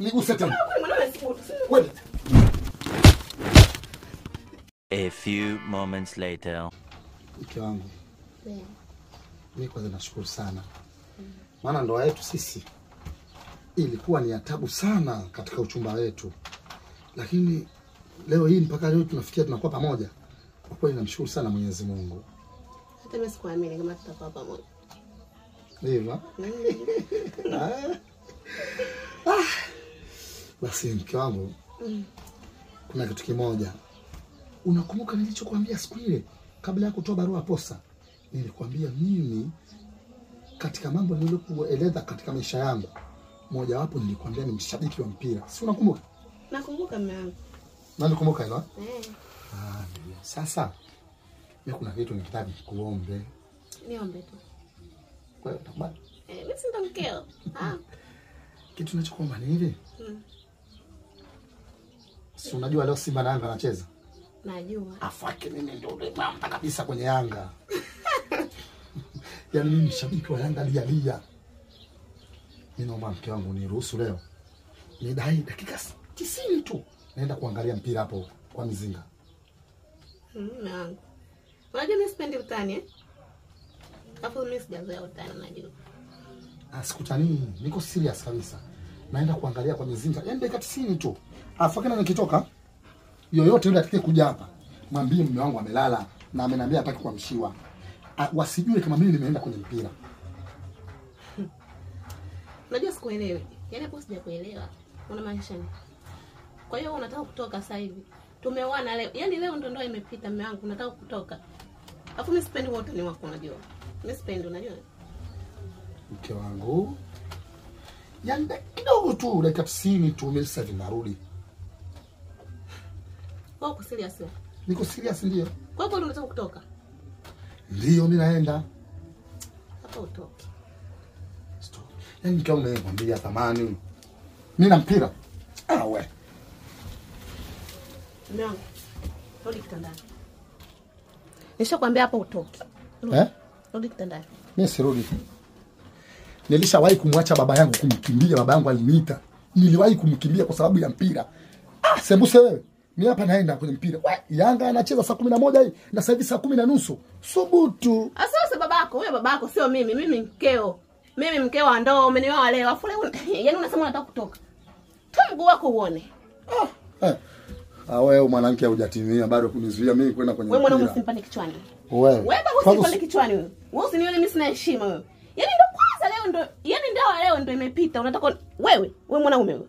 Niguse tena. Wewe. A few moments later. Mke wangu. Mimi kwanza nashukuru sana. Maana ndoa yetu sisi ilikuwa ni ya tabu sana katika uchumba wetu. Lakini leo hii mpaka leo tunafikia tunakuwa pamoja. Kwa kweli namshukuru sana Mwenyezi Mungu. Hata mimi sikuamini kama tutakuwa pamoja. Ndivyo? Basi mke wangu. Kuna kitu kimoja. Unakumbuka nilichokuambia siku ile kabla ya kutoa barua posta? Nilikwambia mimi katika mambo niliyokueleza katika maisha yangu, moja wapo nilikwambia ni mshabiki wa mpira. Si unakumbuka? Nakumbuka mume wangu. Nakumbuka hilo? Sasa mimi kuna kitu nikitaka kuombe. Niombe tu. Kwa hiyo utakubali? Mimi si ndo mkeo. Kitu ninachokuomba ni hivi. Si unajua leo Simba na Yanga anacheza? Najua. Afake mimi ndio mamba kabisa kwenye Yanga. Yaani mimi mshabiki wa Yanga lia. Mimi naomba mke wangu niruhusu leo. Nidai dakika 90 tu. Naenda kuangalia mpira hapo kwa Mizinga. Wangu. Unajua mimi sipendi utani Hapo mimi sijazoea utani unajua. Sikutani, niko serious kabisa. Naenda kuangalia kwa Mizinga. Yaani dakika 90 tu. Afake na nikitoka yoyote yule atakaye kuja hapa, mwambie mume wangu amelala na ameniambia hataki kuamshiwa. Wasijue kama mimi nimeenda kwenye mpira. Unajua sikuelewi. Yaani hapo sijakuelewa. Unamaanisha nini? Kwa hiyo unataka kutoka sasa hivi. Tumeoana leo. Yaani leo ndo ndoa imepita mume wangu, unataka kutoka. Alafu mimi sipendi wote ni wako unajua. Mimi sipendi unajua. Mke wangu. Yaani kidogo tu dakika 90 tu mimi sasa ninarudi. Uko serious? Niko serious ndio. Kwa hiyo unataka kutoka? Ndio mimi naenda. Hapa utoke. Stop. Yaani kama umeniambia thamani. Mimi na mpira. We. Ndio. Rudi kitandani. Nishakwambia hapa utoke. Rudi kitandani. Mimi sirudi. Nilishawahi kumwacha baba yangu kumkimbia, baba yangu aliniita. Niliwahi kumkimbia kwa sababu ya mpira. Sembuse wewe. Mimi hapa naenda kwenye mpira. Yanga anacheza saa 11 hii na sasa hivi saa 10:30. Subutu. Sasa babako, huyo babako sio mimi, mimi mkeo. Mimi mkeo wa ndoa, umenioa leo. Afu leo yaani unasema unataka kutoka. Toa mguu wako uone. Wewe mwanamke hujatimia bado kunizuia mimi kwenda kwenye mpira. Wewe mwanaume usimpande kichwani. Wewe bado usimpande kichwani wewe. Wewe usinione mimi sina heshima wewe. Yaani ndo kwanza leo ndo, yaani ndio leo ndo imepita. Unataka wewe mwanaume wewe.